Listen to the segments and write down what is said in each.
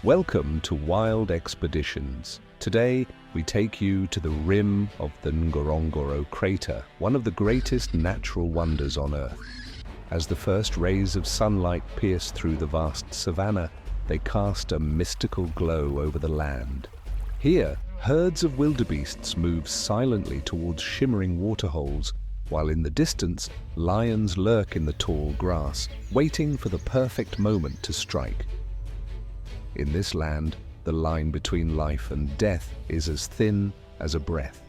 Welcome to Wild Expeditions. Today, we take you to the rim of the Ngorongoro Crater, one of the greatest natural wonders on Earth. As the first rays of sunlight pierce through the vast savanna, they cast a mystical glow over the land. Here, herds of wildebeests move silently towards shimmering waterholes, while in the distance, lions lurk in the tall grass, waiting for the perfect moment to strike. In this land, the line between life and death is as thin as a breath.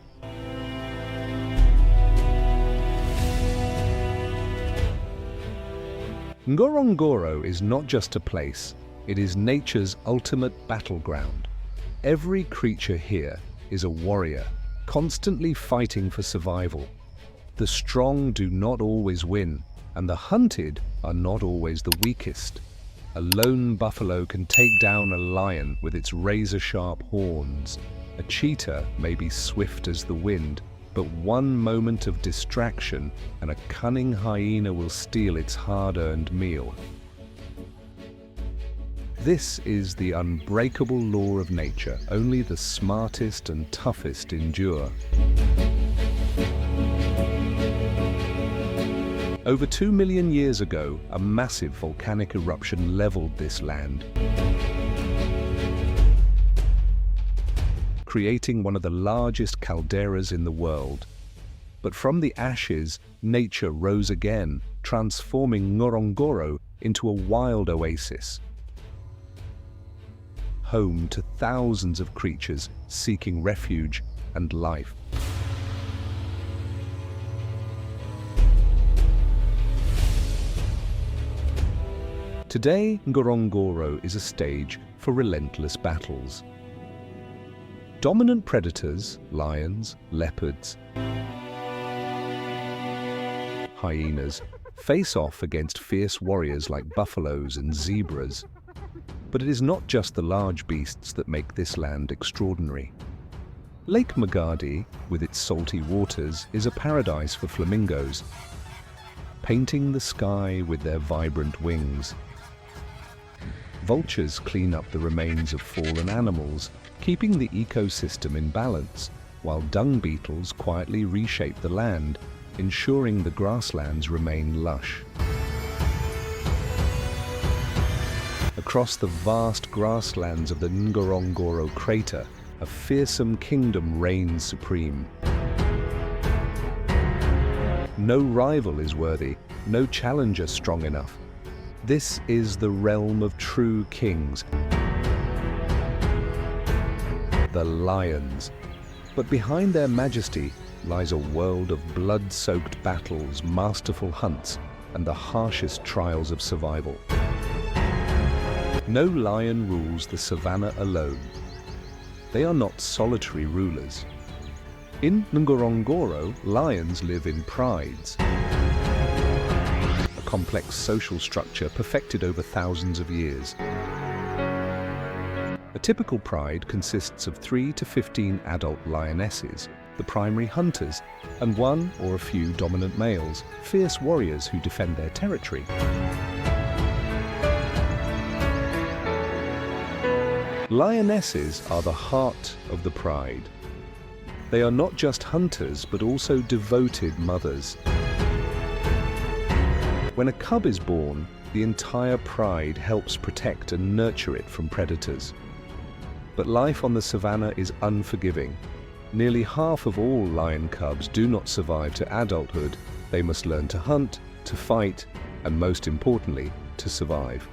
Ngorongoro is not just a place, it is nature's ultimate battleground. Every creature here is a warrior, constantly fighting for survival. The strong do not always win, and the hunted are not always the weakest. A lone buffalo can take down a lion with its razor-sharp horns. A cheetah may be swift as the wind, but one moment of distraction and a cunning hyena will steal its hard-earned meal. This is the unbreakable law of nature. Only the smartest and toughest endure. Over 2 million years ago, a massive volcanic eruption leveled this land, creating one of the largest calderas in the world. But from the ashes, nature rose again, transforming Ngorongoro into a wild oasis, home to thousands of creatures seeking refuge and life. Today, Ngorongoro is a stage for relentless battles. Dominant predators, lions, leopards, hyenas, face off against fierce warriors like buffaloes and zebras. But it is not just the large beasts that make this land extraordinary. Lake Magadi, with its salty waters, is a paradise for flamingos, painting the sky with their vibrant wings. Vultures clean up the remains of fallen animals, keeping the ecosystem in balance, while dung beetles quietly reshape the land, ensuring the grasslands remain lush. Across the vast grasslands of the Ngorongoro Crater, a fearsome kingdom reigns supreme. No rival is worthy, no challenger strong enough. This is the realm of true kings, the lions. But behind their majesty lies a world of blood-soaked battles, masterful hunts, and the harshest trials of survival. No lion rules the savannah alone. They are not solitary rulers. In Ngorongoro, lions live in prides, a complex social structure perfected over thousands of years. A typical pride consists of 3 to 15 adult lionesses, the primary hunters, and 1 or a few dominant males, fierce warriors who defend their territory. Lionesses are the heart of the pride. They are not just hunters, but also devoted mothers. When a cub is born, the entire pride helps protect and nurture it from predators. But life on the savannah is unforgiving. Nearly half of all lion cubs do not survive to adulthood. They must learn to hunt, to fight, and most importantly, to survive.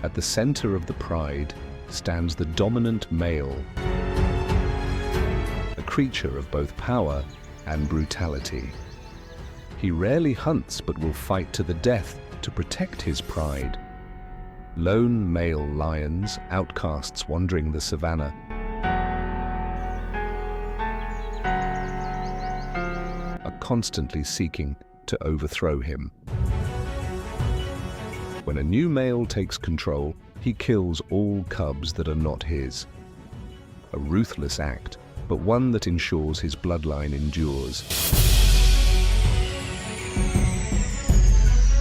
At the center of the pride stands the dominant male, a creature of both power and brutality. He rarely hunts but will fight to the death to protect his pride. Lone male lions, outcasts wandering the savannah, are constantly seeking to overthrow him. When a new male takes control, he kills all cubs that are not his. A ruthless act, but one that ensures his bloodline endures.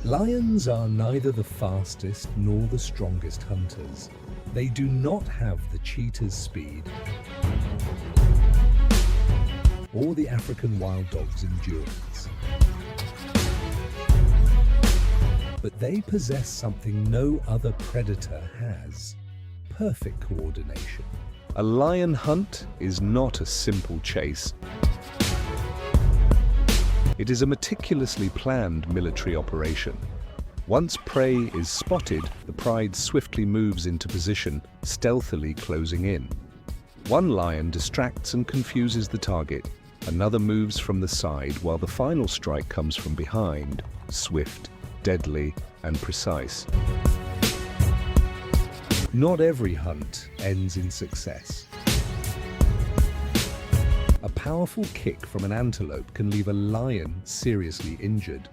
Lions are neither the fastest nor the strongest hunters. They do not have the cheetah's speed or the African wild dog's endurance. But they possess something no other predator has: perfect coordination. A lion hunt is not a simple chase. It is a meticulously planned military operation. Once prey is spotted, the pride swiftly moves into position, stealthily closing in. One lion distracts and confuses the target. Another moves from the side, while the final strike comes from behind, swift, deadly, and precise. Not every hunt ends in success. A powerful kick from an antelope can leave a lion seriously injured.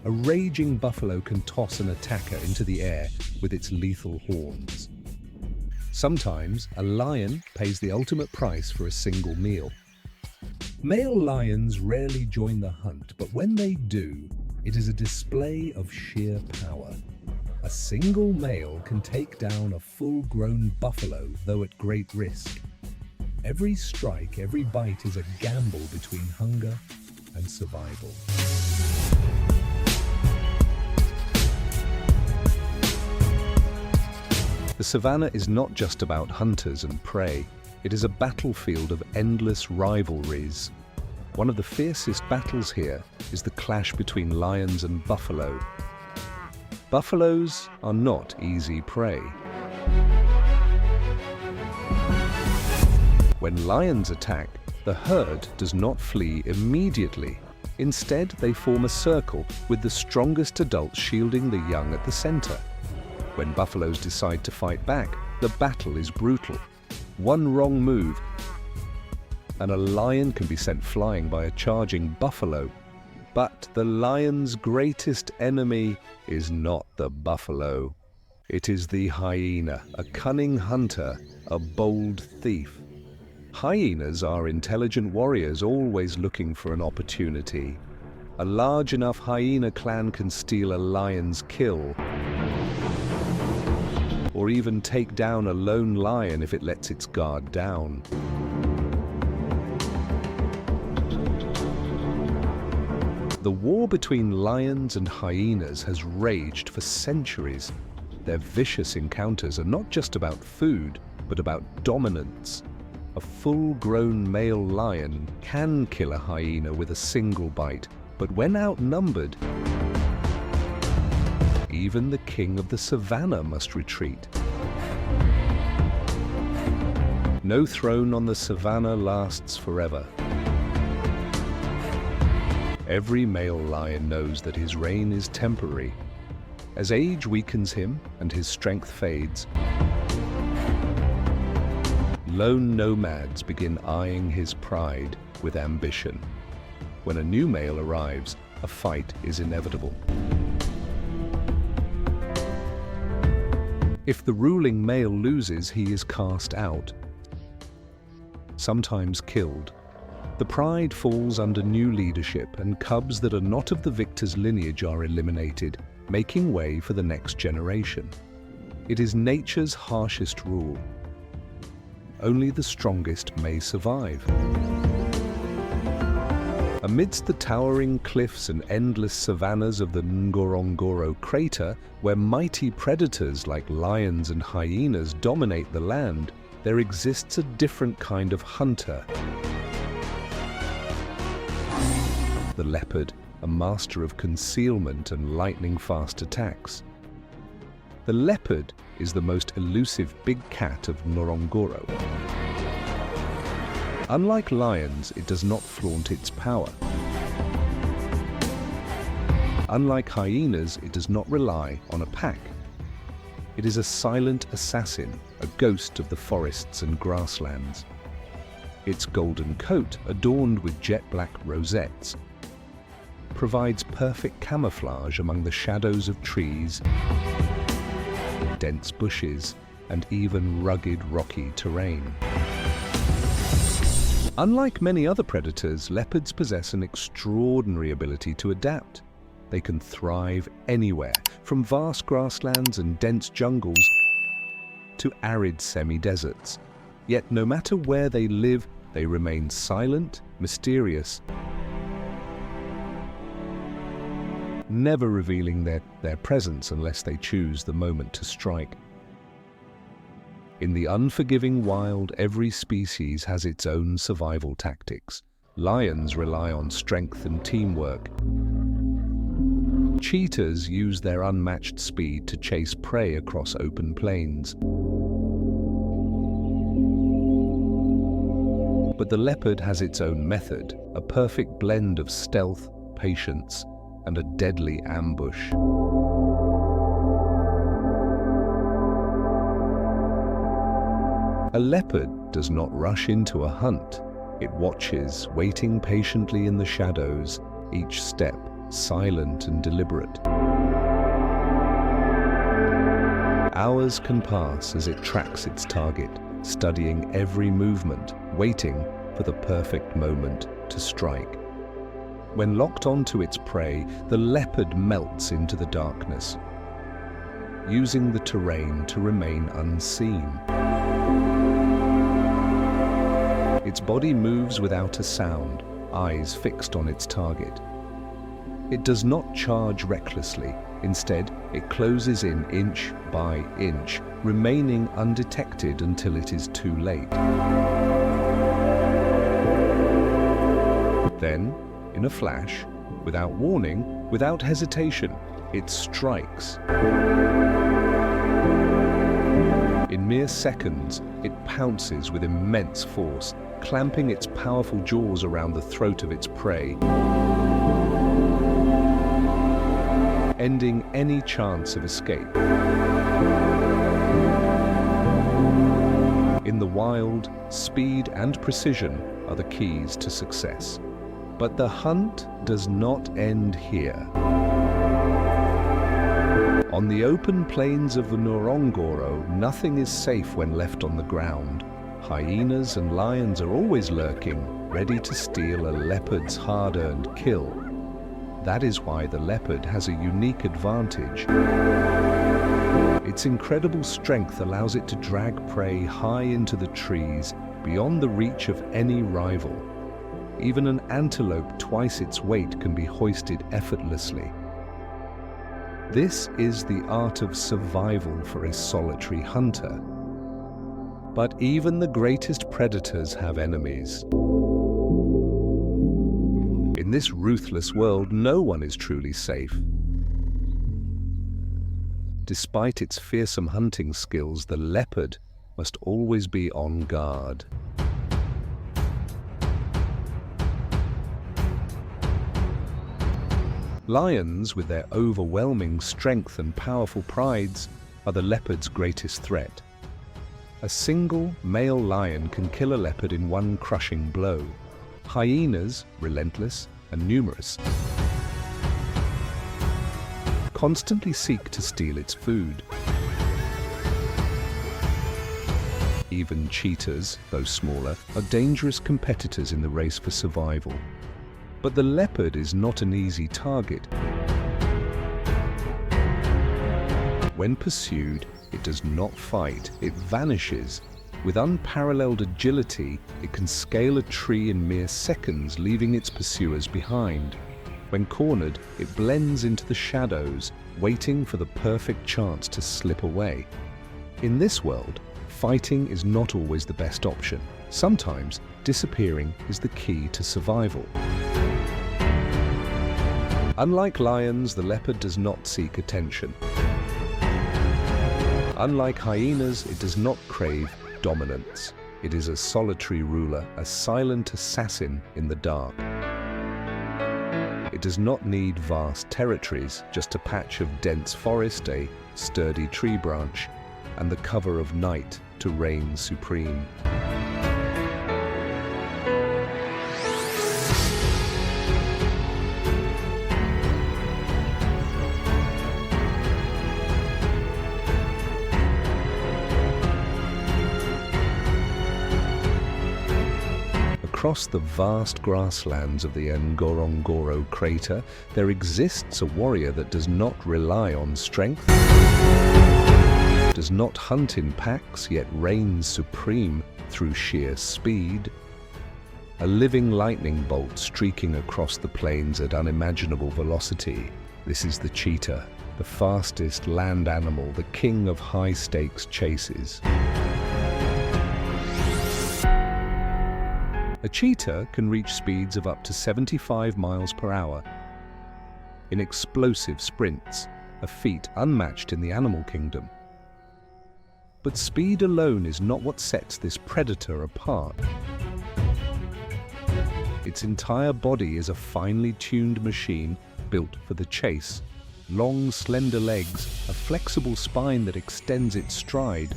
A raging buffalo can toss an attacker into the air with its lethal horns. Sometimes, a lion pays the ultimate price for a single meal. Male lions rarely join the hunt, but when they do, it is a display of sheer power. A single male can take down a full-grown buffalo, though at great risk. Every strike, every bite is a gamble between hunger and survival. The savannah is not just about hunters and prey. It is a battlefield of endless rivalries. One of the fiercest battles here is the clash between lions and buffalo. Buffaloes are not easy prey. When lions attack, the herd does not flee immediately. Instead, they form a circle with the strongest adults shielding the young at the center. When buffaloes decide to fight back, the battle is brutal. One wrong move, and a lion can be sent flying by a charging buffalo. But the lion's greatest enemy is not the buffalo. It is the hyena, a cunning hunter, a bold thief. Hyenas are intelligent warriors always looking for an opportunity. A large enough hyena clan can steal a lion's kill, or even take down a lone lion if it lets its guard down. The war between lions and hyenas has raged for centuries. Their vicious encounters are not just about food, but about dominance. A full-grown male lion can kill a hyena with a single bite, but when outnumbered, even the king of the savannah must retreat. No throne on the savannah lasts forever. Every male lion knows that his reign is temporary. As age weakens him and his strength fades, lone nomads begin eyeing his pride with ambition. When a new male arrives, a fight is inevitable. If the ruling male loses, he is cast out, sometimes killed. The pride falls under new leadership, and cubs that are not of the victor's lineage are eliminated, making way for the next generation. It is nature's harshest rule. Only the strongest may survive. Amidst the towering cliffs and endless savannas of the Ngorongoro Crater, where mighty predators like lions and hyenas dominate the land, there exists a different kind of hunter. The leopard, a master of concealment and lightning-fast attacks. The leopard is the most elusive big cat of Ngorongoro. Unlike lions, it does not flaunt its power. Unlike hyenas, it does not rely on a pack. It is a silent assassin, a ghost of the forests and grasslands. Its golden coat, adorned with jet-black rosettes, provides perfect camouflage among the shadows of trees, dense bushes, and even rugged rocky terrain. Unlike many other predators, leopards possess an extraordinary ability to adapt. They can thrive anywhere, from vast grasslands and dense jungles to arid semi-deserts. Yet no matter where they live, they remain silent, mysterious, never revealing their presence unless they choose the moment to strike. In the unforgiving wild, every species has its own survival tactics. Lions rely on strength and teamwork. Cheetahs use their unmatched speed to chase prey across open plains. But the leopard has its own method, a perfect blend of stealth, patience, and a deadly ambush. A leopard does not rush into a hunt. It watches, waiting patiently in the shadows, each step silent and deliberate. Hours can pass as it tracks its target, studying every movement, waiting for the perfect moment to strike. When locked onto its prey, the leopard melts into the darkness, using the terrain to remain unseen. Its body moves without a sound, eyes fixed on its target. It does not charge recklessly. Instead, it closes in inch by inch, remaining undetected until it is too late. Then, in a flash, without warning, without hesitation, it strikes. In mere seconds, it pounces with immense force, clamping its powerful jaws around the throat of its prey, ending any chance of escape. In the wild, speed and precision are the keys to success. But the hunt does not end here. On the open plains of the Ngorongoro, nothing is safe when left on the ground. Hyenas and lions are always lurking, ready to steal a leopard's hard-earned kill. That is why the leopard has a unique advantage. Its incredible strength allows it to drag prey high into the trees, beyond the reach of any rival. Even an antelope twice its weight can be hoisted effortlessly. This is the art of survival for a solitary hunter. But even the greatest predators have enemies. In this ruthless world, no one is truly safe. Despite its fearsome hunting skills, the leopard must always be on guard. Lions, with their overwhelming strength and powerful prides, are the leopard's greatest threat. A single male lion can kill a leopard in one crushing blow. Hyenas, relentless and numerous, constantly seek to steal its food. Even cheetahs, though smaller, are dangerous competitors in the race for survival. But the leopard is not an easy target. When pursued, it does not fight, it vanishes. With unparalleled agility, it can scale a tree in mere seconds, leaving its pursuers behind. When cornered, it blends into the shadows, waiting for the perfect chance to slip away. In this world, fighting is not always the best option. Sometimes, disappearing is the key to survival. Unlike lions, the leopard does not seek attention. Unlike hyenas, it does not crave dominance. It is a solitary ruler, a silent assassin in the dark. It does not need vast territories, just a patch of dense forest, a sturdy tree branch, and the cover of night to reign supreme. Across the vast grasslands of the Ngorongoro Crater, there exists a warrior that does not rely on strength, does not hunt in packs, yet reigns supreme through sheer speed. A living lightning bolt streaking across the plains at unimaginable velocity. This is the cheetah, the fastest land animal, the king of high-stakes chases. A cheetah can reach speeds of up to 75 miles per hour in explosive sprints, a feat unmatched in the animal kingdom. But speed alone is not what sets this predator apart. Its entire body is a finely tuned machine built for the chase. Long, slender legs, a flexible spine that extends its stride,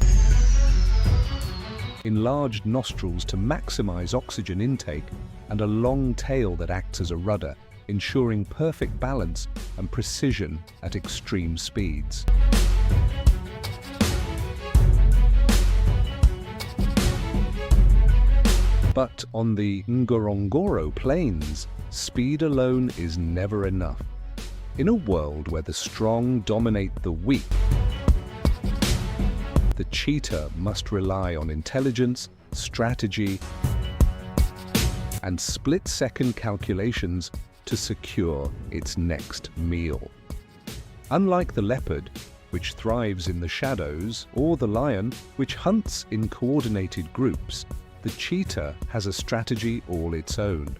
enlarged nostrils to maximize oxygen intake, and a long tail that acts as a rudder, ensuring perfect balance and precision at extreme speeds. But on the Ngorongoro Plains, speed alone is never enough. In a world where the strong dominate the weak, the cheetah must rely on intelligence, strategy, and split-second calculations to secure its next meal. Unlike the leopard, which thrives in the shadows, or the lion, which hunts in coordinated groups, the cheetah has a strategy all its own.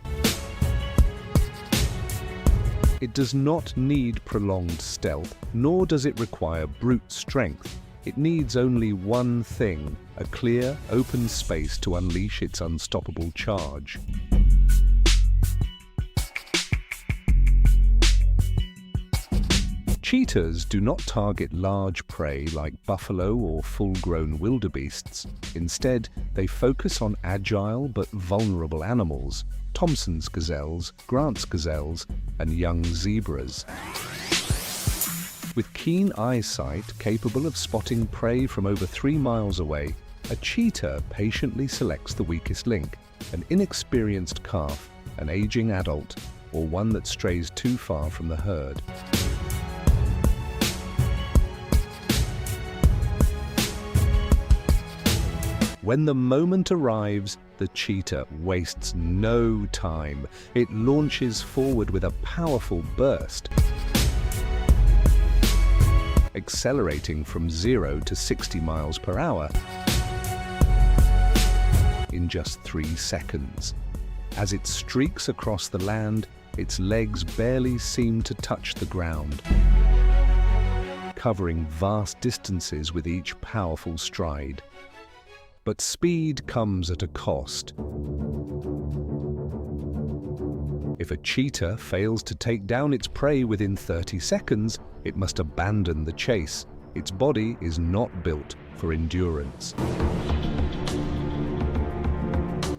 It does not need prolonged stealth, nor does it require brute strength. It needs only one thing, a clear, open space to unleash its unstoppable charge. Cheetahs do not target large prey like buffalo or full-grown wildebeests. Instead, they focus on agile but vulnerable animals, Thompson's gazelles, Grant's gazelles, and young zebras. With keen eyesight capable of spotting prey from over 3 miles away, a cheetah patiently selects the weakest link, an inexperienced calf, an aging adult, or one that strays too far from the herd. When the moment arrives, the cheetah wastes no time. It launches forward with a powerful burst, accelerating from 0 to 60 miles per hour in just 3 seconds. As it streaks across the land, its legs barely seem to touch the ground, covering vast distances with each powerful stride. But speed comes at a cost. If a cheetah fails to take down its prey within 30 seconds, it must abandon the chase. Its body is not built for endurance.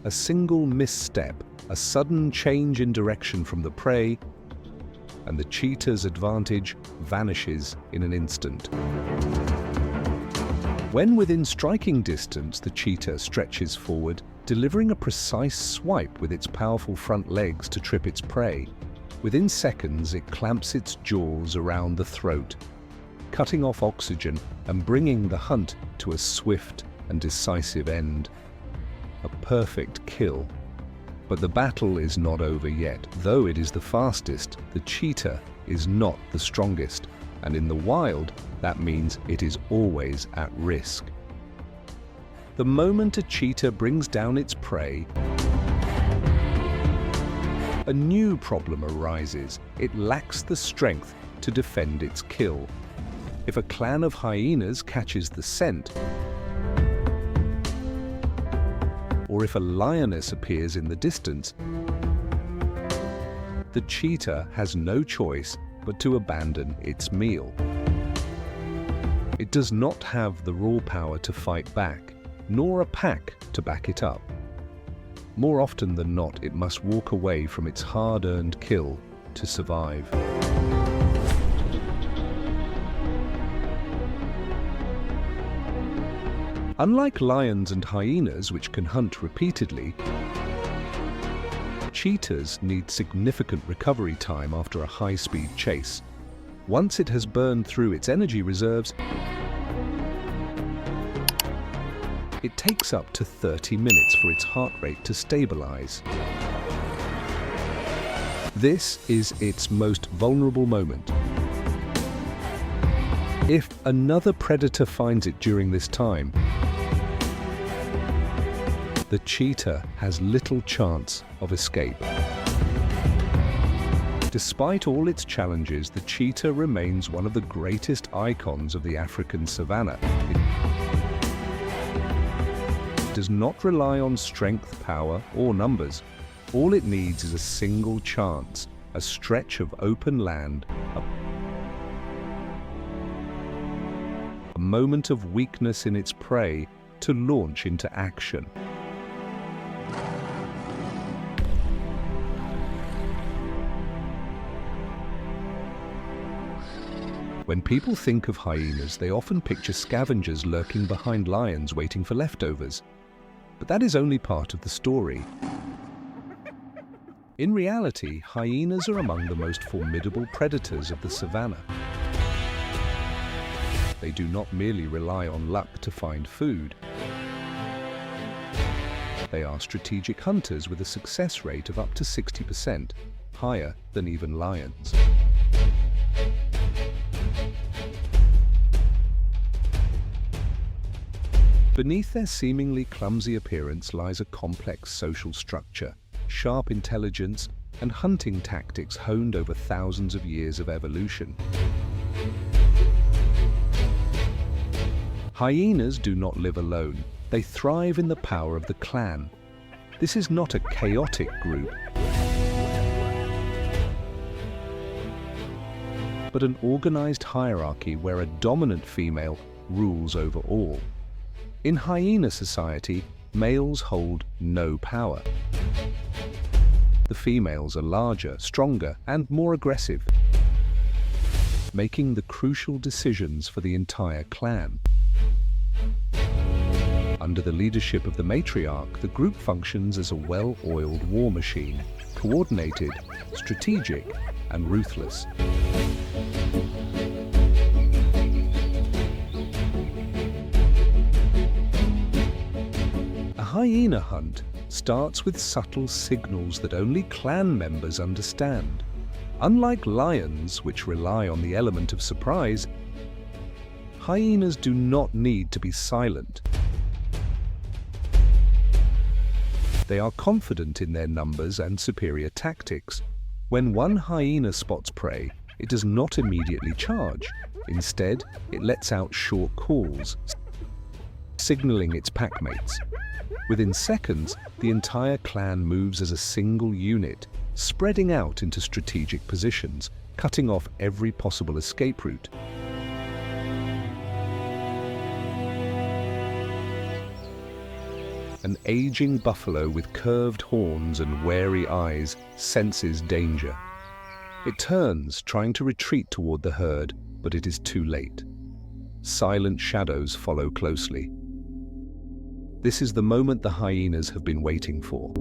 A single misstep, a sudden change in direction from the prey, and the cheetah's advantage vanishes in an instant. When within striking distance, the cheetah stretches forward, delivering a precise swipe with its powerful front legs to trip its prey. Within seconds, it clamps its jaws around the throat, cutting off oxygen and bringing the hunt to a swift and decisive end. A perfect kill. But the battle is not over yet. Though it is the fastest, the cheetah is not the strongest. And in the wild, that means it is always at risk. The moment a cheetah brings down its prey, a new problem arises. It lacks the strength to defend its kill. If a clan of hyenas catches the scent, or if a lioness appears in the distance, the cheetah has no choice but to abandon its meal. It does not have the raw power to fight back, nor a pack to back it up. More often than not, it must walk away from its hard-earned kill to survive. Unlike lions and hyenas, which can hunt repeatedly, Cheetahs need significant recovery time after a high-speed chase. Once it has burned through its energy reserves, it takes up to 30 minutes for its heart rate to stabilize. This is its most vulnerable moment. If another predator finds it during this time, the cheetah has little chance of escape. Despite all its challenges, the cheetah remains one of the greatest icons of the African savanna. It does not rely on strength, power, or numbers. All it needs is a single chance, a stretch of open land, a moment of weakness in its prey to launch into action. When people think of hyenas, they often picture scavengers lurking behind lions waiting for leftovers. But that is only part of the story. In reality, hyenas are among the most formidable predators of the savanna. They do not merely rely on luck to find food. They are strategic hunters with a success rate of up to 60%, higher than even lions. Beneath their seemingly clumsy appearance lies a complex social structure, sharp intelligence, and hunting tactics honed over thousands of years of evolution. Hyenas do not live alone. They thrive in the power of the clan. This is not a chaotic group, but an organized hierarchy where a dominant female rules over all. In hyena society, males hold no power. The females are larger, stronger, and more aggressive, making the crucial decisions for the entire clan. Under the leadership of the matriarch, the group functions as a well-oiled war machine, coordinated, strategic, and ruthless. A hyena hunt starts with subtle signals that only clan members understand. Unlike lions, which rely on the element of surprise, hyenas do not need to be silent. They are confident in their numbers and superior tactics. When one hyena spots prey, it does not immediately charge. Instead, it lets out short calls, signaling its packmates. Within seconds, the entire clan moves as a single unit, spreading out into strategic positions, cutting off every possible escape route. An aging buffalo with curved horns and wary eyes senses danger. It turns, trying to retreat toward the herd, but it is too late. Silent shadows follow closely. This is the moment the hyenas have been waiting for.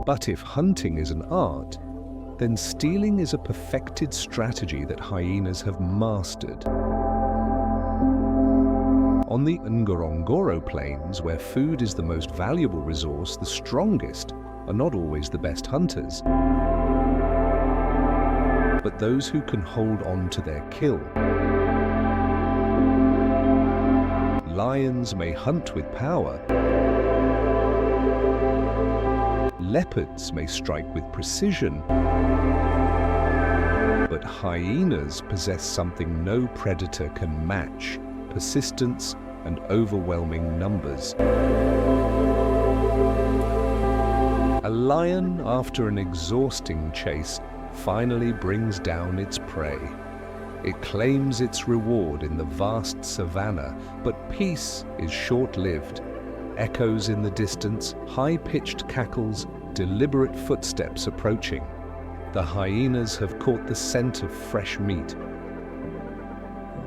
But if hunting is an art, then stealing is a perfected strategy that hyenas have mastered. On the Ngorongoro plains, where food is the most valuable resource, the strongest are not always the best hunters, but those who can hold on to their kill. Lions may hunt with power. Leopards may strike with precision. But hyenas possess something no predator can match: persistence and overwhelming numbers. A lion, after an exhausting chase, finally brings down its prey. It claims its reward in the vast savanna, but peace is short-lived. Echoes in the distance, high-pitched cackles, deliberate footsteps approaching. The hyenas have caught the scent of fresh meat.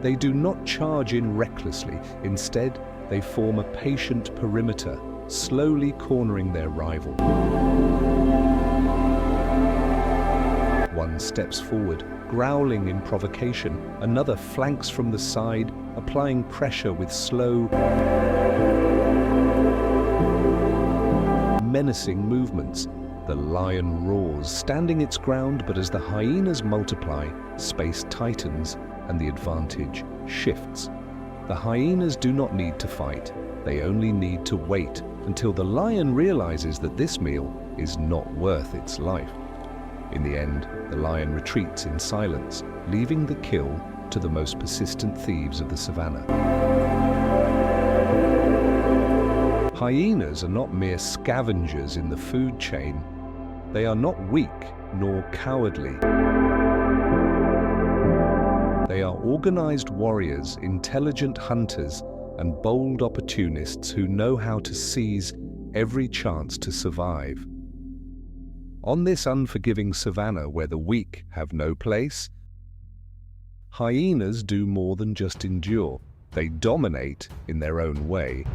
They do not charge in recklessly. Instead, they form a patient perimeter, slowly cornering their rival. One steps forward, growling in provocation. Another flanks from the side, applying pressure with slow, menacing movements. The lion roars, standing its ground, but as the hyenas multiply, space tightens and the advantage shifts. The hyenas do not need to fight. They only need to wait until the lion realizes that this meal is not worth its life. In the end, the lion retreats in silence, leaving the kill to the most persistent thieves of the savannah. Hyenas are not mere scavengers in the food chain. They are not weak nor cowardly. They are organized warriors, intelligent hunters, and bold opportunists who know how to seize every chance to survive. On this unforgiving savannah where the weak have no place, hyenas do more than just endure. They dominate in their own way.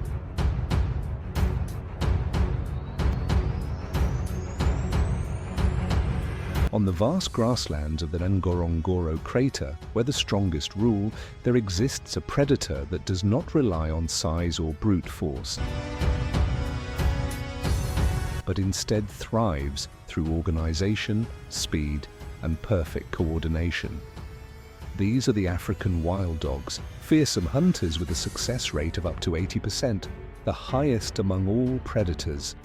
On the vast grasslands of the Ngorongoro Crater, where the strongest rule, there exists a predator that does not rely on size or brute force, but instead thrives through organization, speed, and perfect coordination. These are the African wild dogs, fearsome hunters with a success rate of up to 80%, the highest among all predators.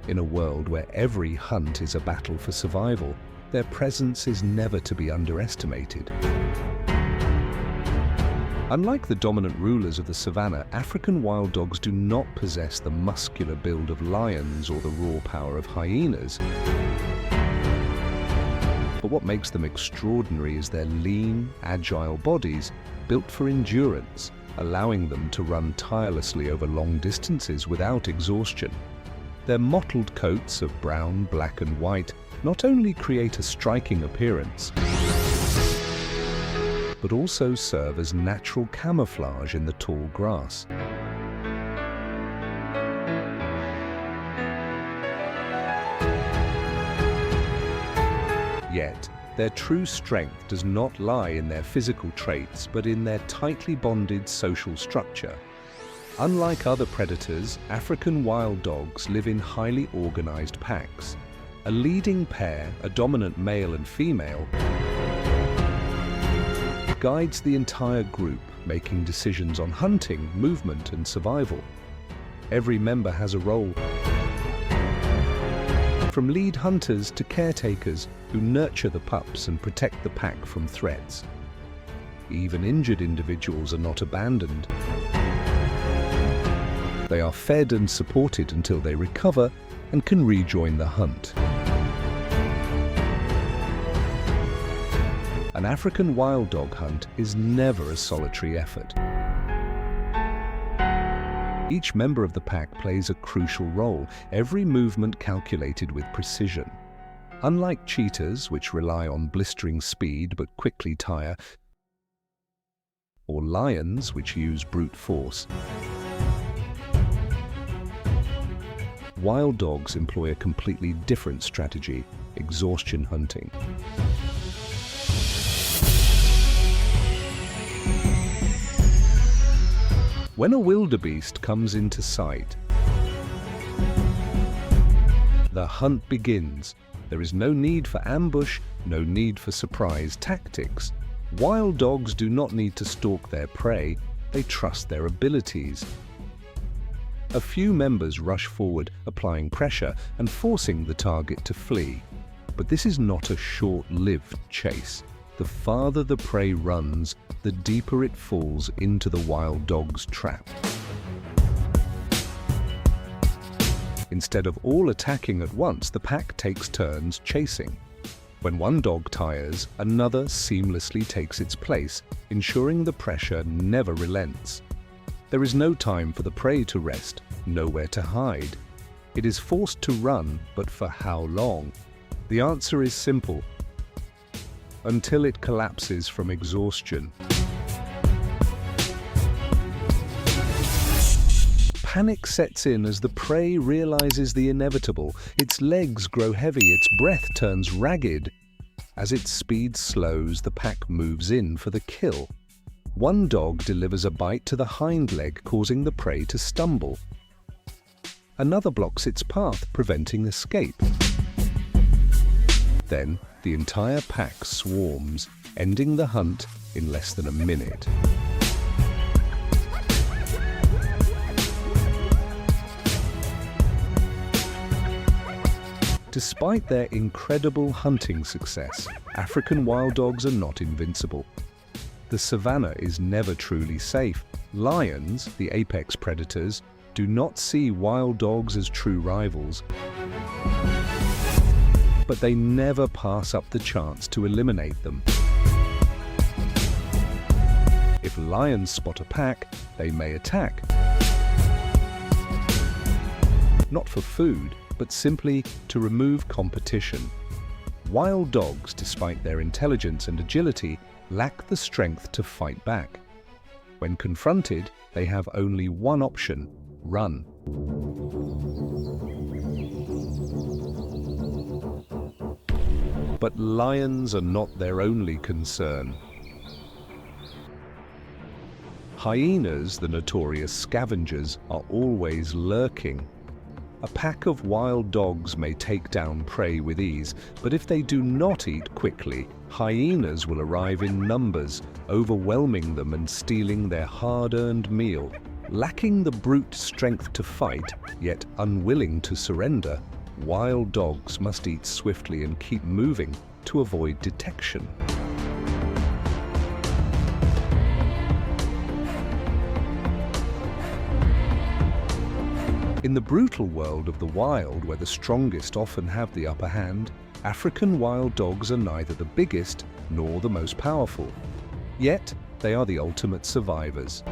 In a world where every hunt is a battle for survival, their presence is never to be underestimated. Unlike the dominant rulers of the savannah, African wild dogs do not possess the muscular build of lions or the raw power of hyenas. But what makes them extraordinary is their lean, agile bodies, built for endurance, allowing them to run tirelessly over long distances without exhaustion. Their mottled coats of brown, black and white not only create a striking appearance, but also serve as natural camouflage in the tall grass. Yet, their true strength does not lie in their physical traits, but in their tightly bonded social structure. Unlike other predators, African wild dogs live in highly organized packs. A leading pair, a dominant male and female, guides the entire group, making decisions on hunting, movement, and survival. Every member has a role, from lead hunters to caretakers who nurture the pups and protect the pack from threats. Even injured individuals are not abandoned. They are fed and supported until they recover and can rejoin the hunt. An African wild dog hunt is never a solitary effort. Each member of the pack plays a crucial role, every movement calculated with precision. Unlike cheetahs, which rely on blistering speed but quickly tire, or lions, which use brute force, wild dogs employ a completely different strategy: exhaustion hunting. When a wildebeest comes into sight, the hunt begins. There is no need for ambush, no need for surprise tactics. Wild dogs do not need to stalk their prey, they trust their abilities. A few members rush forward, applying pressure and forcing the target to flee. But this is not a short-lived chase. The farther the prey runs, the deeper it falls into the wild dog's trap. Instead of all attacking at once, the pack takes turns chasing. When one dog tires, another seamlessly takes its place, ensuring the pressure never relents. There is no time for the prey to rest, nowhere to hide. It is forced to run, but for how long? The answer is simple: until it collapses from exhaustion. Panic sets in as the prey realizes the inevitable. Its legs grow heavy, its breath turns ragged. As its speed slows, the pack moves in for the kill. One dog delivers a bite to the hind leg, causing the prey to stumble. Another blocks its path, preventing escape. Then, the entire pack swarms, ending the hunt in less than a minute. Despite their incredible hunting success, African wild dogs are not invincible. The savannah is never truly safe. Lions, the apex predators, do not see wild dogs as true rivals, but they never pass up the chance to eliminate them. If lions spot a pack, they may attack. Not for food, but simply to remove competition. Wild dogs, despite their intelligence and agility, lack the strength to fight back. When confronted, they have only one option: run. But lions are not their only concern. Hyenas, the notorious scavengers, are always lurking. A pack of wild dogs may take down prey with ease, but if they do not eat quickly, hyenas will arrive in numbers, overwhelming them and stealing their hard-earned meal. Lacking the brute strength to fight, yet unwilling to surrender, wild dogs must eat swiftly and keep moving to avoid detection. In the brutal world of the wild, where the strongest often have the upper hand, African wild dogs are neither the biggest nor the most powerful. Yet, they are the ultimate survivors.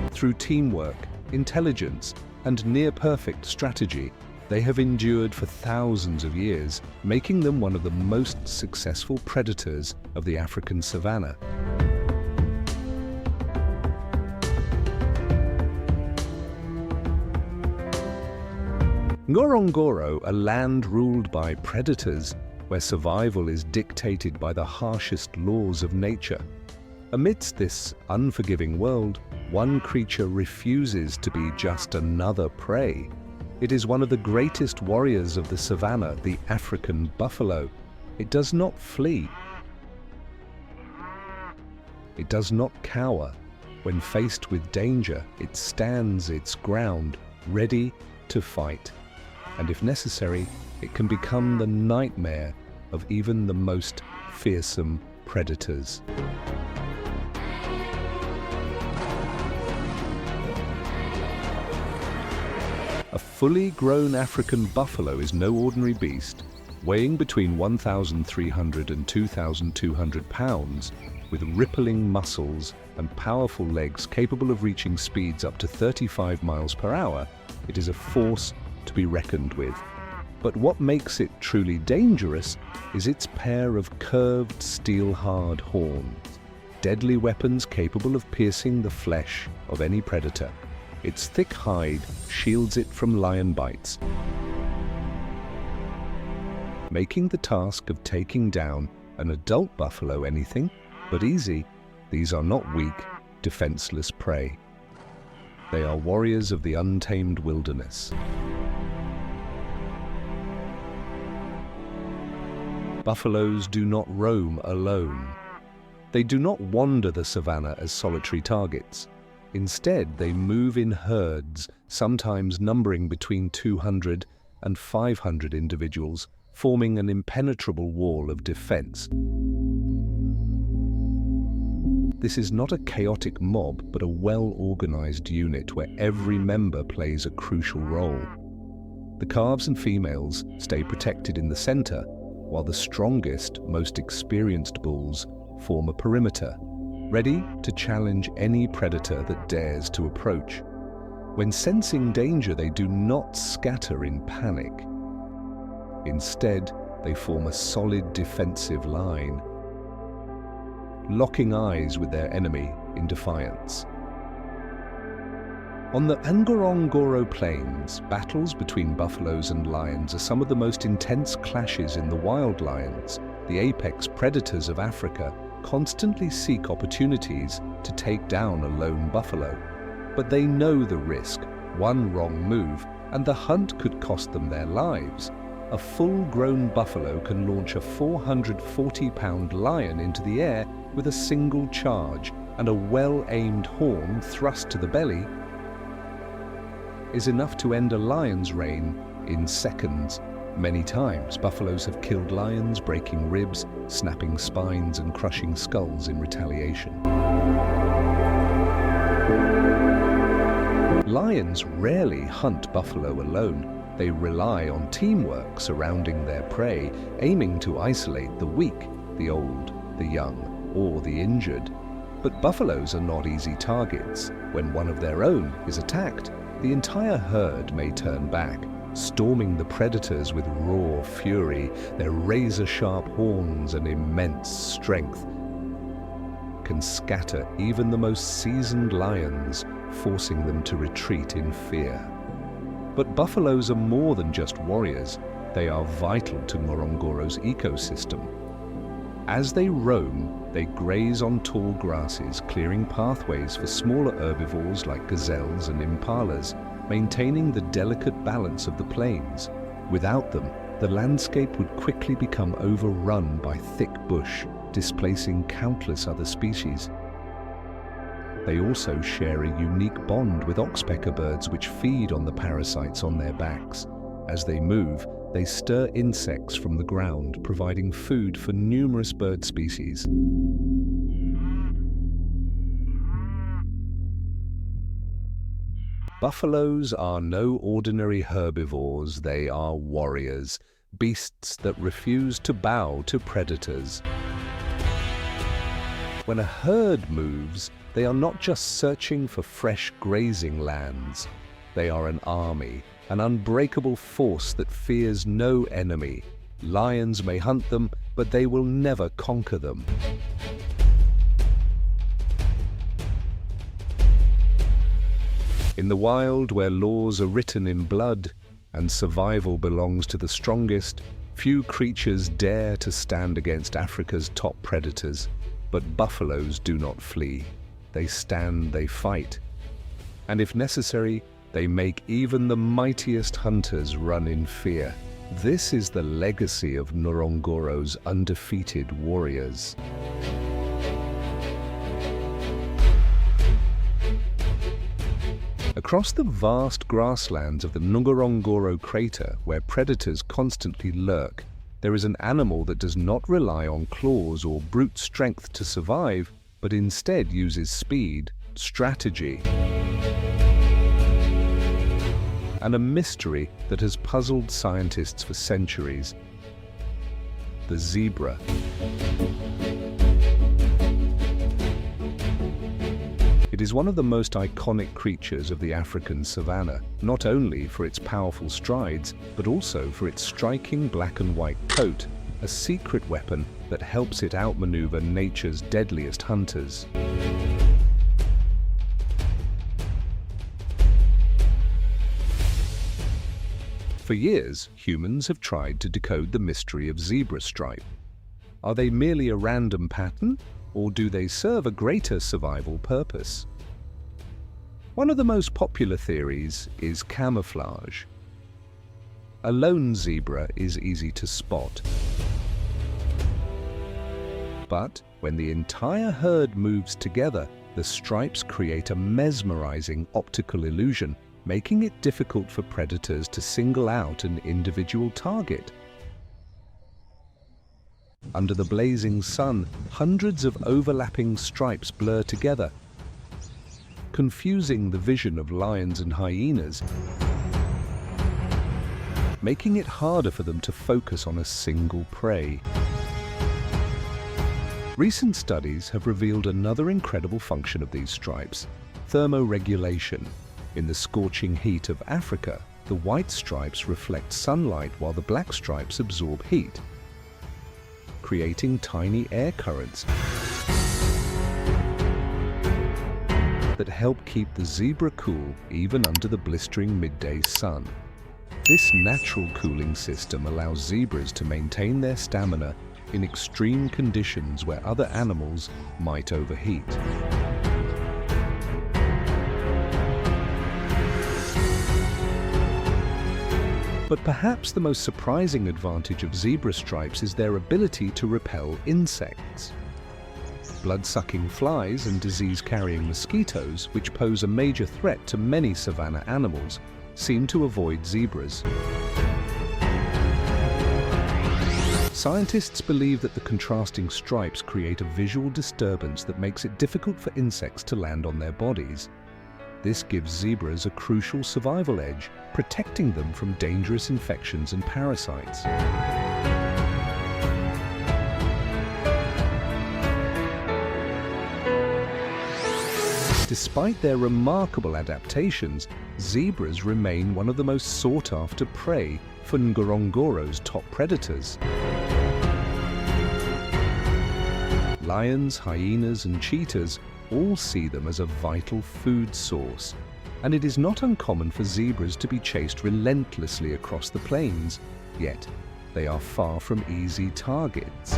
Through teamwork, intelligence, and near-perfect strategy, they have endured for thousands of years, making them one of the most successful predators of the African savannah. Ngorongoro, a land ruled by predators, where survival is dictated by the harshest laws of nature. Amidst this unforgiving world, one creature refuses to be just another prey. It is one of the greatest warriors of the savannah, the African buffalo. It does not flee. It does not cower. When faced with danger, it stands its ground, ready to fight. And if necessary, it can become the nightmare of even the most fearsome predators. A fully grown African buffalo is no ordinary beast, weighing between 1,300 and 2,200 pounds, with rippling muscles and powerful legs capable of reaching speeds up to 35 miles per hour. It is a force to be reckoned with. But what makes it truly dangerous is its pair of curved steel-hard horns, deadly weapons capable of piercing the flesh of any predator. Its thick hide shields it from lion bites, making the task of taking down an adult buffalo anything but easy. These are not weak, defenseless prey. They are warriors of the untamed wilderness. Buffaloes do not roam alone. They do not wander the savannah as solitary targets. Instead, they move in herds, sometimes numbering between 200 and 500 individuals, forming an impenetrable wall of defense. This is not a chaotic mob, but a well-organized unit where every member plays a crucial role. The calves and females stay protected in the center, while the strongest, most experienced bulls form a perimeter, ready to challenge any predator that dares to approach. When sensing danger, they do not scatter in panic. Instead, they form a solid defensive line, locking eyes with their enemy in defiance. On the Ngorongoro Plains, battles between buffaloes and lions are some of the most intense clashes in the wild. Lions, the apex predators of Africa, constantly seek opportunities to take down a lone buffalo. But they know the risk. One wrong move, and the hunt could cost them their lives. A full-grown buffalo can launch a 440-pound lion into the air with a single charge, and a well-aimed horn thrust to the belly is enough to end a lion's reign in seconds. Many times, buffaloes have killed lions, breaking ribs, snapping spines, and crushing skulls in retaliation. Lions rarely hunt buffalo alone. They rely on teamwork surrounding their prey, aiming to isolate the weak, the old, the young, or the injured. But buffaloes are not easy targets. When one of their own is attacked, the entire herd may turn back, storming the predators with raw fury. Their razor-sharp horns and immense strength can scatter even the most seasoned lions, forcing them to retreat in fear. But buffaloes are more than just warriors. They are vital to Ngorongoro's ecosystem. As they roam, they graze on tall grasses, clearing pathways for smaller herbivores like gazelles and impalas, maintaining the delicate balance of the plains. Without them, the landscape would quickly become overrun by thick bush, displacing countless other species. They also share a unique bond with oxpecker birds, which feed on the parasites on their backs. As they move, they stir insects from the ground, providing food for numerous bird species. Buffaloes are no ordinary herbivores. They are warriors, beasts that refuse to bow to predators. When a herd moves, they are not just searching for fresh grazing lands. They are an army, an unbreakable force that fears no enemy. Lions may hunt them, but they will never conquer them. In the wild, where laws are written in blood and survival belongs to the strongest, few creatures dare to stand against Africa's top predators. But buffaloes do not flee. They stand, they fight. And if necessary, they make even the mightiest hunters run in fear. This is the legacy of Ngorongoro's undefeated warriors. Across the vast grasslands of the Ngorongoro Crater, where predators constantly lurk, there is an animal that does not rely on claws or brute strength to survive, but instead uses speed, strategy, and a mystery that has puzzled scientists for centuries: the zebra. It is one of the most iconic creatures of the African savanna, not only for its powerful strides, but also for its striking black and white coat, a secret weapon that helps it outmaneuver nature's deadliest hunters. For years, humans have tried to decode the mystery of zebra stripe. Are they merely a random pattern, or do they serve a greater survival purpose? One of the most popular theories is camouflage. A lone zebra is easy to spot. But when the entire herd moves together, the stripes create a mesmerizing optical illusion, making it difficult for predators to single out an individual target. Under the blazing sun, hundreds of overlapping stripes blur together, confusing the vision of lions and hyenas, making it harder for them to focus on a single prey. Recent studies have revealed another incredible function of these stripes: thermoregulation. In the scorching heat of Africa, the white stripes reflect sunlight while the black stripes absorb heat, creating tiny air currents that help keep the zebra cool even under the blistering midday sun. This natural cooling system allows zebras to maintain their stamina in extreme conditions where other animals might overheat. But perhaps the most surprising advantage of zebra stripes is their ability to repel insects. Blood-sucking flies and disease-carrying mosquitoes, which pose a major threat to many savanna animals, seem to avoid zebras. Scientists believe that the contrasting stripes create a visual disturbance that makes it difficult for insects to land on their bodies. This gives zebras a crucial survival edge, protecting them from dangerous infections and parasites. Despite their remarkable adaptations, zebras remain one of the most sought-after prey for Ngorongoro's top predators. Lions, hyenas, and cheetahs all see them as a vital food source, and it is not uncommon for zebras to be chased relentlessly across the plains, yet they are far from easy targets.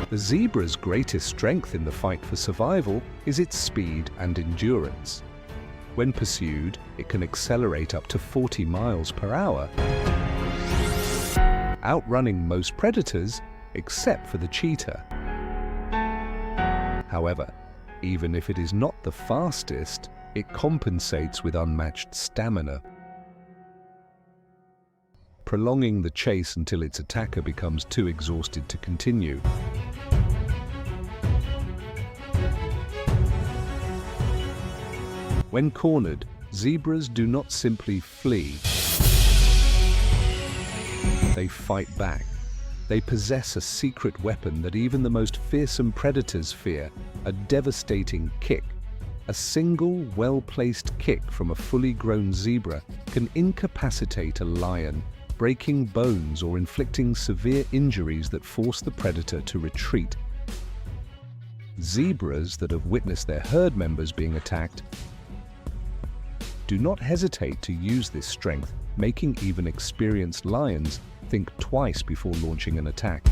The zebra's greatest strength in the fight for survival is its speed and endurance. When pursued, it can accelerate up to 40 miles per hour, outrunning most predators except for the cheetah. However, even if it is not the fastest, it compensates with unmatched stamina, prolonging the chase until its attacker becomes too exhausted to continue. When cornered, zebras do not simply flee. They fight back. They possess a secret weapon that even the most fearsome predators fear, a devastating kick. A single, well-placed kick from a fully grown zebra can incapacitate a lion, breaking bones or inflicting severe injuries that force the predator to retreat. Zebras that have witnessed their herd members being attacked do not hesitate to use this strength, making even experienced lions think twice before launching an attack.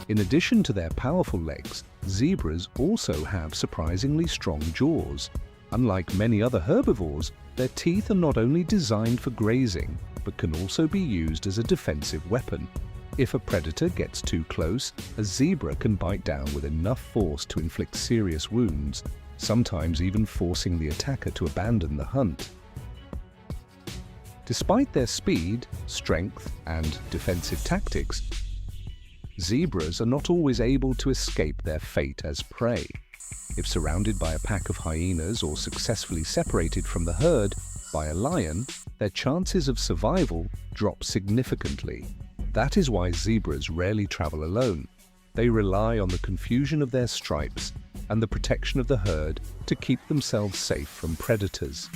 In addition to their powerful legs, zebras also have surprisingly strong jaws. Unlike many other herbivores, their teeth are not only designed for grazing, but can also be used as a defensive weapon. If a predator gets too close, a zebra can bite down with enough force to inflict serious wounds, sometimes even forcing the attacker to abandon the hunt. Despite their speed, strength, and defensive tactics, zebras are not always able to escape their fate as prey. If surrounded by a pack of hyenas or successfully separated from the herd by a lion, their chances of survival drop significantly. That is why zebras rarely travel alone. They rely on the confusion of their stripes and the protection of the herd to keep themselves safe from predators.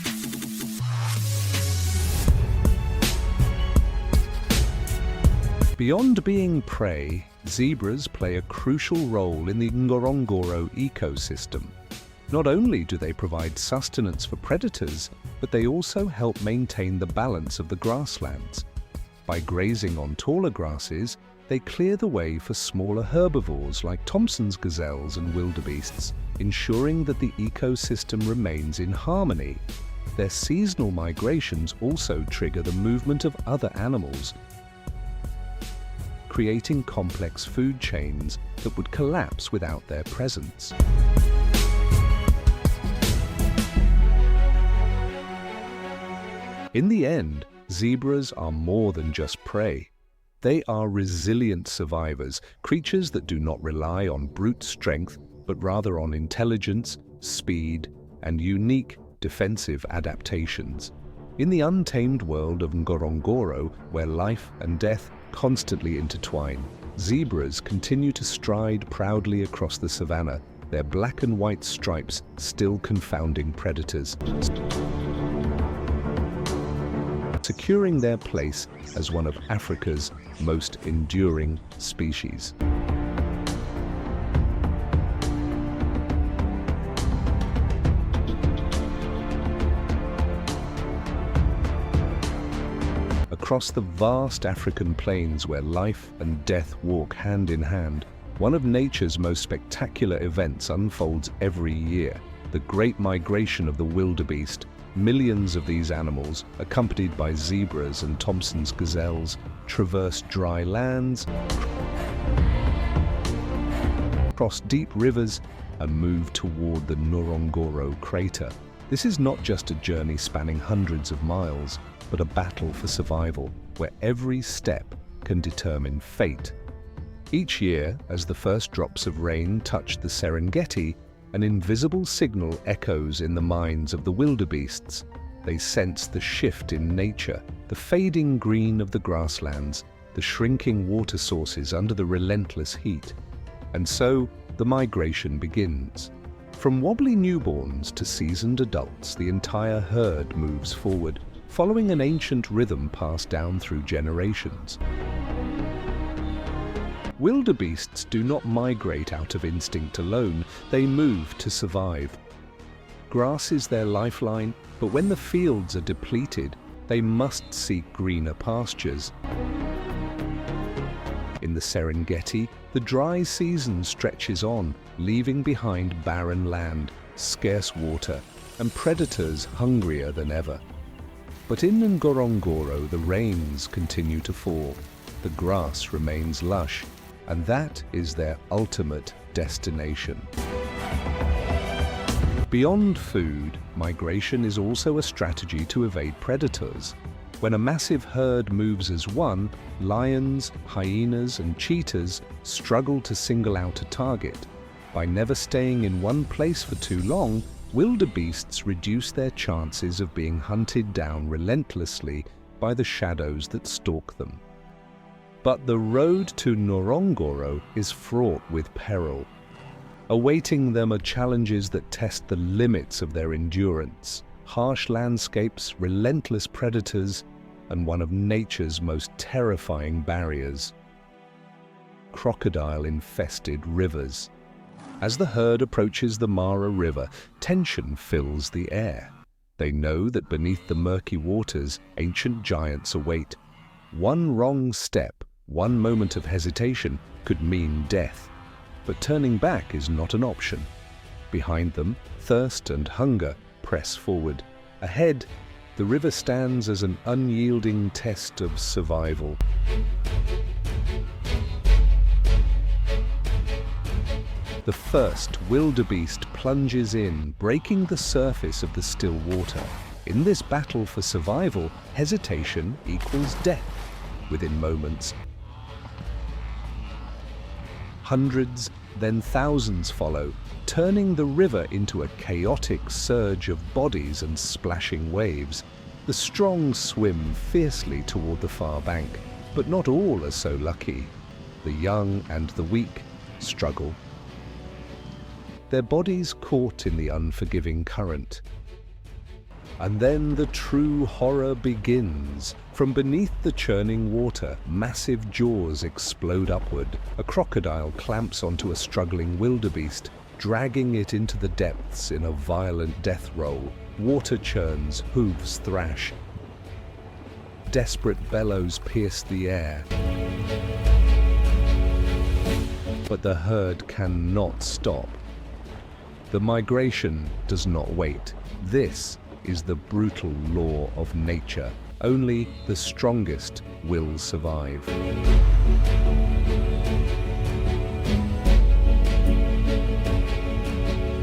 Beyond being prey, zebras play a crucial role in the Ngorongoro ecosystem. Not only do they provide sustenance for predators, but they also help maintain the balance of the grasslands. By grazing on taller grasses, they clear the way for smaller herbivores like Thompson's gazelles and wildebeests, ensuring that the ecosystem remains in harmony. Their seasonal migrations also trigger the movement of other animals, creating complex food chains that would collapse without their presence. In the end, zebras are more than just prey. They are resilient survivors, creatures that do not rely on brute strength, but rather on intelligence, speed, and unique defensive adaptations. In the untamed world of Ngorongoro, where life and death constantly intertwine, zebras continue to stride proudly across the savannah, their black and white stripes still confounding predators. securing their place as one of Africa's most enduring species. Across the vast African plains where life and death walk hand in hand, one of nature's most spectacular events unfolds every year: the Great Migration of the wildebeest. Millions of these animals, accompanied by zebras and Thompson's gazelles, traverse dry lands, cross deep rivers, and move toward the Ngorongoro Crater. This is not just a journey spanning hundreds of miles, but a battle for survival, where every step can determine fate. Each year, as the first drops of rain touch the Serengeti, an invisible signal echoes in the minds of the wildebeests. They sense the shift in nature, the fading green of the grasslands, the shrinking water sources under the relentless heat. And so, the migration begins. From wobbly newborns to seasoned adults, the entire herd moves forward, following an ancient rhythm passed down through generations. Wildebeests do not migrate out of instinct alone, they move to survive. Grass is their lifeline, but when the fields are depleted, they must seek greener pastures. In the Serengeti, the dry season stretches on, leaving behind barren land, scarce water, and predators hungrier than ever. But in Ngorongoro, the rains continue to fall. The grass remains lush, and that is their ultimate destination. Beyond food, migration is also a strategy to evade predators. When a massive herd moves as one, lions, hyenas, and cheetahs struggle to single out a target. By never staying in one place for too long, wildebeests reduce their chances of being hunted down relentlessly by the shadows that stalk them. But the road to Ngorongoro is fraught with peril. Awaiting them are challenges that test the limits of their endurance: harsh landscapes, relentless predators, and one of nature's most terrifying barriers: crocodile-infested rivers. As the herd approaches the Mara River, tension fills the air. They know that beneath the murky waters, ancient giants await. One wrong step, one moment of hesitation could mean death. But turning back is not an option. Behind them, thirst and hunger press forward. Ahead, the river stands as an unyielding test of survival. The first wildebeest plunges in, breaking the surface of the still water. In this battle for survival, hesitation equals death. Within moments, hundreds, then thousands follow, turning the river into a chaotic surge of bodies and splashing waves. The strong swim fiercely toward the far bank, but not all are so lucky. The young and the weak struggle, their bodies caught in the unforgiving current. And then the true horror begins. From beneath the churning water, massive jaws explode upward. A crocodile clamps onto a struggling wildebeest, dragging it into the depths in a violent death roll. Water churns, hooves thrash. Desperate bellows pierce the air. But the herd cannot stop. The migration does not wait. This is the brutal law of nature. Only the strongest will survive.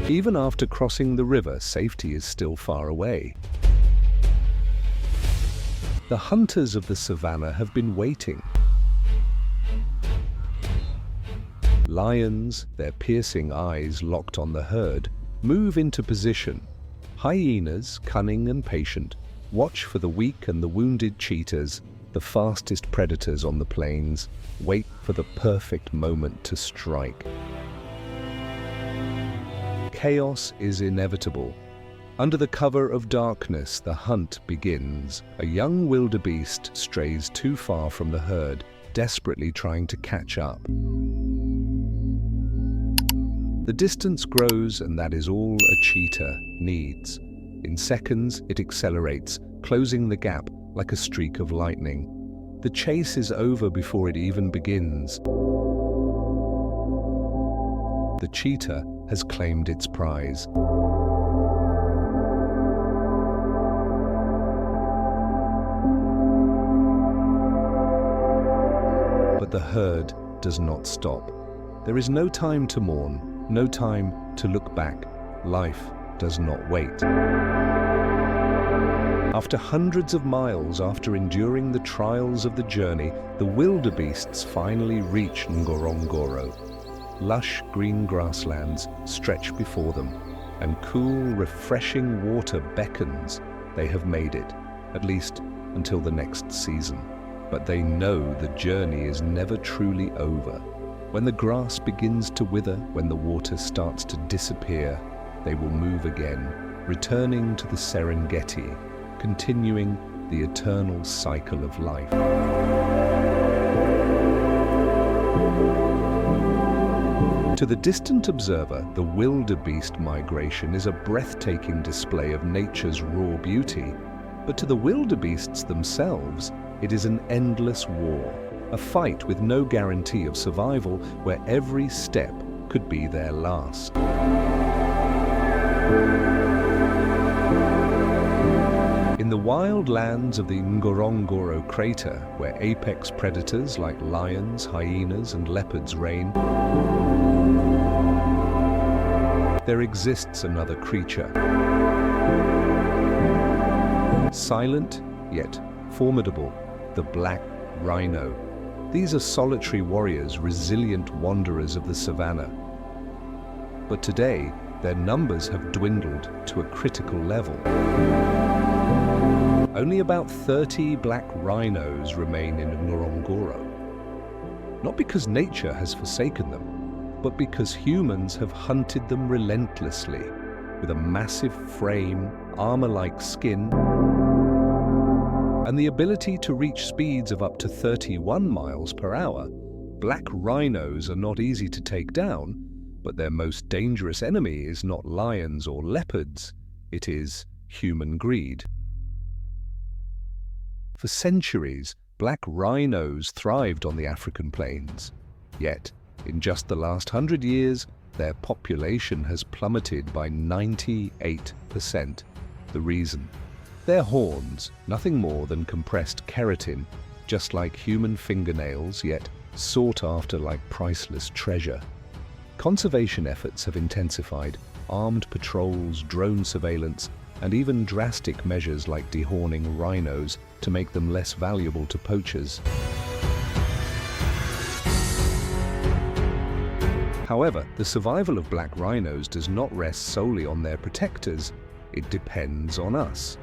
Even after crossing the river, safety is still far away. The hunters of the savannah have been waiting. Lions, their piercing eyes locked on the herd, move into position. Hyenas, cunning and patient, watch for the weak and the wounded cheetahs. The fastest predators on the plains wait for the perfect moment to strike. Chaos is inevitable. Under the cover of darkness, the hunt begins. A young wildebeest strays too far from the herd, desperately trying to catch up. The distance grows, and that is all a cheetah needs. In seconds, it accelerates, closing the gap like a streak of lightning. The chase is over before it even begins. The cheetah has claimed its prize. But the herd does not stop. There is no time to mourn, no time to look back. Life does not wait. After hundreds of miles, after enduring the trials of the journey, the wildebeests finally reach Ngorongoro. Lush green grasslands stretch before them, and cool, refreshing water beckons. They have made it, at least until the next season. But they know the journey is never truly over. When the grass begins to wither, when the water starts to disappear, they will move again, returning to the Serengeti, continuing the eternal cycle of life. To the distant observer, the wildebeest migration is a breathtaking display of nature's raw beauty. But to the wildebeests themselves, it is an endless war, a fight with no guarantee of survival, where every step could be their last. In the wild lands of the Ngorongoro Crater, where apex predators like lions, hyenas, and leopards reign, there exists another creature. Silent, yet formidable, the Black Rhino. These are solitary warriors, resilient wanderers of the savannah. But today, their numbers have dwindled to a critical level. Only about 30 black rhinos remain in Ngorongoro. Not because nature has forsaken them, but because humans have hunted them relentlessly, with a massive frame, armor-like skin, and the ability to reach speeds of up to 31 miles per hour. Black rhinos are not easy to take down, but their most dangerous enemy is not lions or leopards, it is human greed. For centuries, black rhinos thrived on the African plains. Yet, in just the last 100 years, their population has plummeted by 98%. The reason? Their horns, nothing more than compressed keratin, just like human fingernails, yet sought after like priceless treasure. Conservation efforts have intensified, armed patrols, drone surveillance, and even drastic measures like dehorning rhinos to make them less valuable to poachers. However, the survival of black rhinos does not rest solely on their protectors. It depends on us.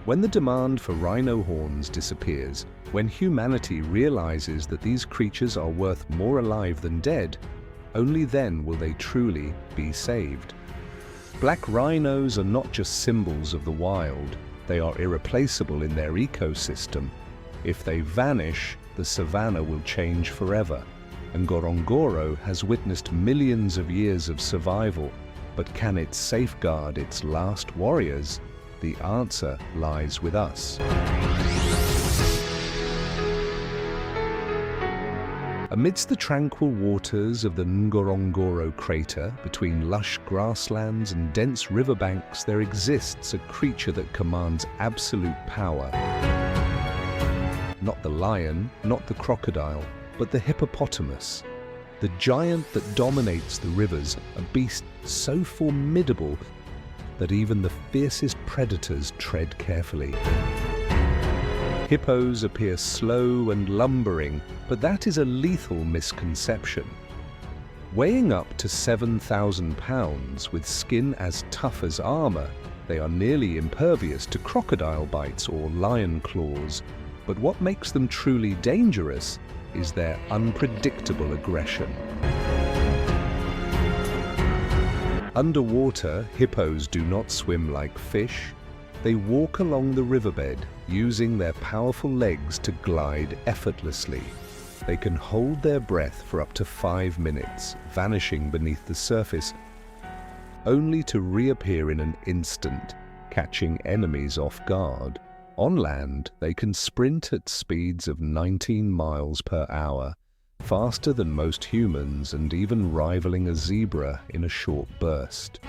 When the demand for rhino horns disappears, when humanity realizes that these creatures are worth more alive than dead, only then will they truly be saved. Black rhinos are not just symbols of the wild, they are irreplaceable in their ecosystem. If they vanish, the savannah will change forever. Ngorongoro has witnessed millions of years of survival, but can it safeguard its last warriors? The answer lies with us. Amidst the tranquil waters of the Ngorongoro Crater, between lush grasslands and dense riverbanks, there exists a creature that commands absolute power. Not the lion, not the crocodile, but the hippopotamus. The giant that dominates the rivers, a beast so formidable that even the fiercest predators tread carefully. Hippos appear slow and lumbering, but that is a lethal misconception. Weighing up to 7,000 pounds, with skin as tough as armor, they are nearly impervious to crocodile bites or lion claws. But what makes them truly dangerous is their unpredictable aggression. Underwater, hippos do not swim like fish. They walk along the riverbed, using their powerful legs to glide effortlessly. They can hold their breath for up to 5 minutes, vanishing beneath the surface, only to reappear in an instant, catching enemies off guard. On land, they can sprint at speeds of 19 miles per hour, faster than most humans and even rivaling a zebra in a short burst.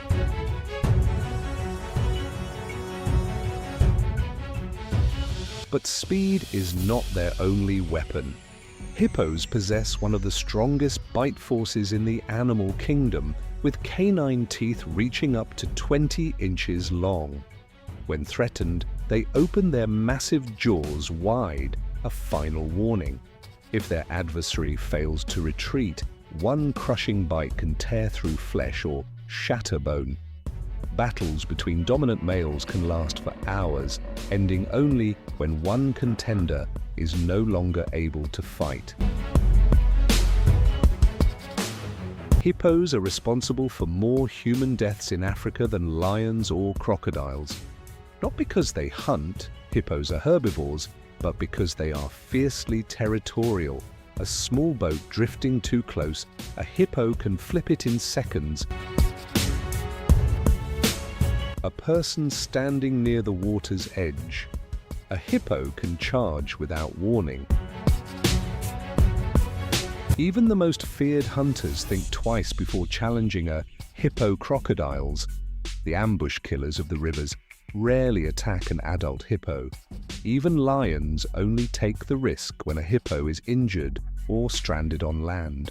But speed is not their only weapon. Hippos possess one of the strongest bite forces in the animal kingdom, with canine teeth reaching up to 20 inches long. When threatened, they open their massive jaws wide, a final warning. If their adversary fails to retreat, one crushing bite can tear through flesh or shatter bone. Battles between dominant males can last for hours, ending only when one contender is no longer able to fight. Hippos are responsible for more human deaths in Africa than lions or crocodiles. Not because they hunt, hippos are herbivores, but because they are fiercely territorial. A small boat drifting too close, a hippo can flip it in seconds. A person standing near the water's edge, a hippo can charge without warning. Even the most feared hunters think twice before challenging a hippo. Crocodiles, the ambush killers of the rivers, rarely attack an adult hippo. Even lions only take the risk when a hippo is injured or stranded on land.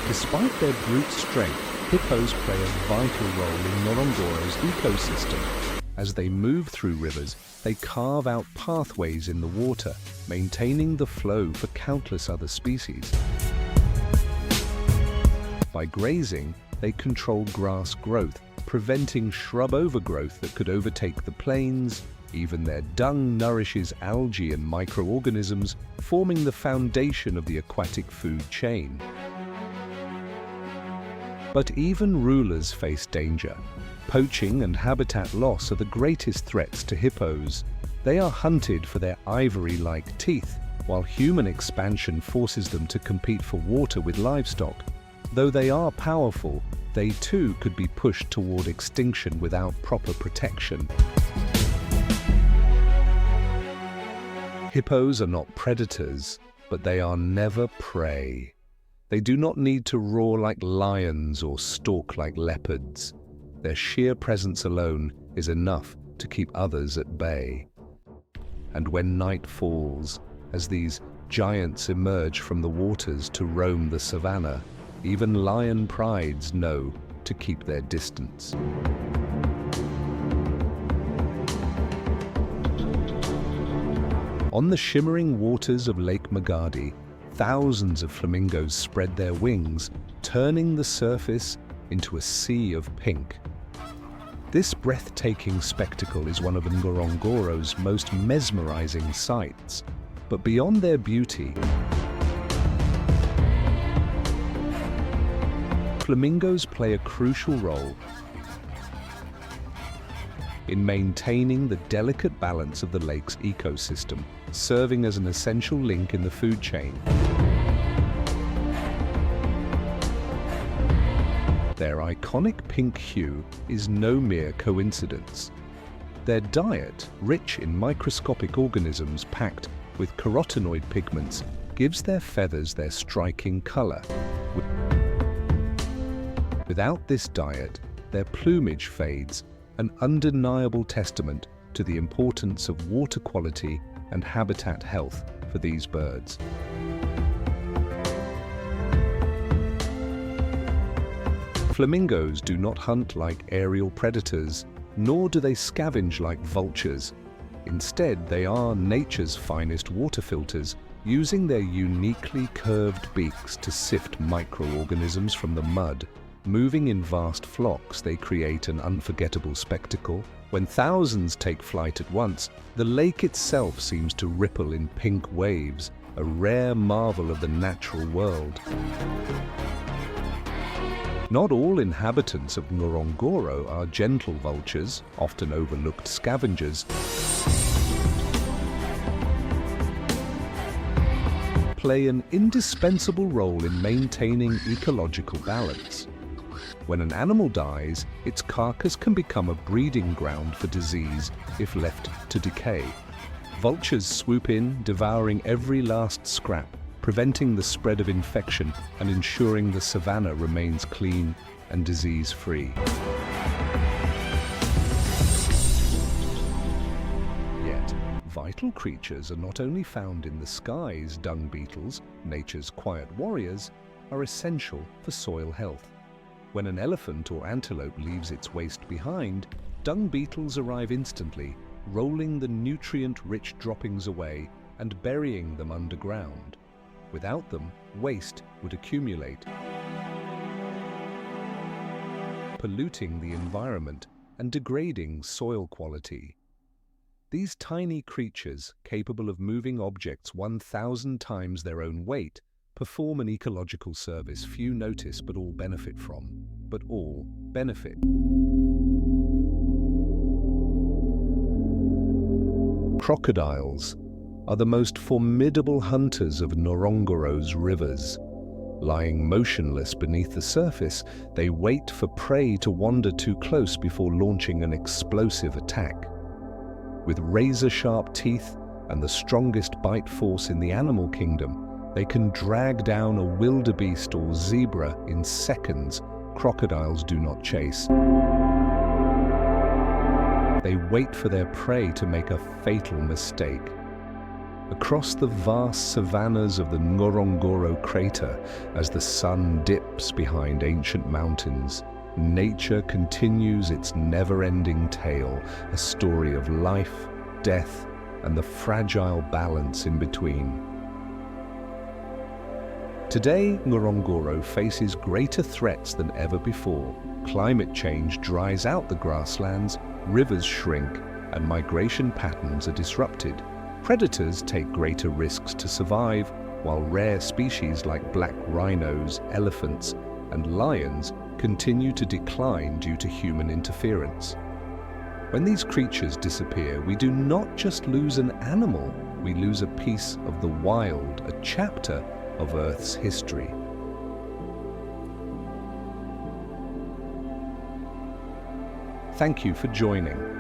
Despite their brute strength, hippos play a vital role in Ngorongoro's ecosystem. As they move through rivers, they carve out pathways in the water, maintaining the flow for countless other species. By grazing, they control grass growth, preventing shrub overgrowth that could overtake the plains. Even their dung nourishes algae and microorganisms, forming the foundation of the aquatic food chain. But even rulers face danger. Poaching and habitat loss are the greatest threats to hippos. They are hunted for their ivory-like teeth, while human expansion forces them to compete for water with livestock. Though they are powerful, they too could be pushed toward extinction without proper protection. Hippos are not predators, but they are never prey. They do not need to roar like lions or stalk like leopards. Their sheer presence alone is enough to keep others at bay. And when night falls, as these giants emerge from the waters to roam the savannah, even lion prides know to keep their distance. On the shimmering waters of Lake Magadi, thousands of flamingos spread their wings, turning the surface into a sea of pink. This breathtaking spectacle is one of Ngorongoro's most mesmerizing sights. But beyond their beauty, flamingos play a crucial role in maintaining the delicate balance of the lake's ecosystem, serving as an essential link in the food chain. Their iconic pink hue is no mere coincidence. Their diet, rich in microscopic organisms packed with carotenoid pigments, gives their feathers their striking color. Without this diet, their plumage fades, an undeniable testament to the importance of water quality and habitat health for these birds. Flamingos do not hunt like aerial predators, nor do they scavenge like vultures. Instead, they are nature's finest water filters, using their uniquely curved beaks to sift microorganisms from the mud. Moving in vast flocks, they create an unforgettable spectacle. When thousands take flight at once, the lake itself seems to ripple in pink waves, a rare marvel of the natural world. Not all inhabitants of Ngorongoro are gentle vultures, often overlooked scavengers. Play an indispensable role in maintaining ecological balance. When an animal dies, its carcass can become a breeding ground for disease if left to decay. Vultures swoop in, devouring every last scrap, preventing the spread of infection and ensuring the savanna remains clean and disease-free. Yet, vital creatures are not only found in the skies. Dung beetles, nature's quiet warriors, are essential for soil health. When an elephant or antelope leaves its waste behind, dung beetles arrive instantly, rolling the nutrient-rich droppings away and burying them underground. Without them, waste would accumulate, polluting the environment and degrading soil quality. These tiny creatures, capable of moving objects 1,000 times their own weight, perform an ecological service few notice but all benefit from. But all benefit. Crocodiles are the most formidable hunters of Ngorongoro's rivers. Lying motionless beneath the surface, they wait for prey to wander too close before launching an explosive attack. With razor-sharp teeth and the strongest bite force in the animal kingdom, they can drag down a wildebeest or zebra in seconds. Crocodiles do not chase. They wait for their prey to make a fatal mistake. Across the vast savannas of the Ngorongoro Crater, as the sun dips behind ancient mountains, nature continues its never-ending tale, a story of life, death, and the fragile balance in between. Today, Ngorongoro faces greater threats than ever before. Climate change dries out the grasslands, rivers shrink, and migration patterns are disrupted. Predators take greater risks to survive, while rare species like black rhinos, elephants, and lions continue to decline due to human interference. When these creatures disappear, we do not just lose an animal, we lose a piece of the wild, a chapter of Earth's history. Thank you for joining.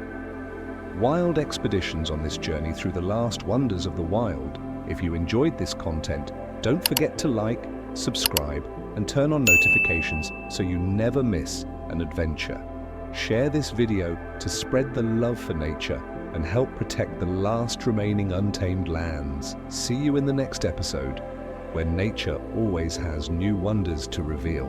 Wild expeditions on this journey through the last wonders of the wild. If you enjoyed this content, don't forget to like, subscribe, and turn on notifications so you never miss an adventure. Share this video to spread the love for nature and help protect the last remaining untamed lands. See you in the next episode, where nature always has new wonders to reveal.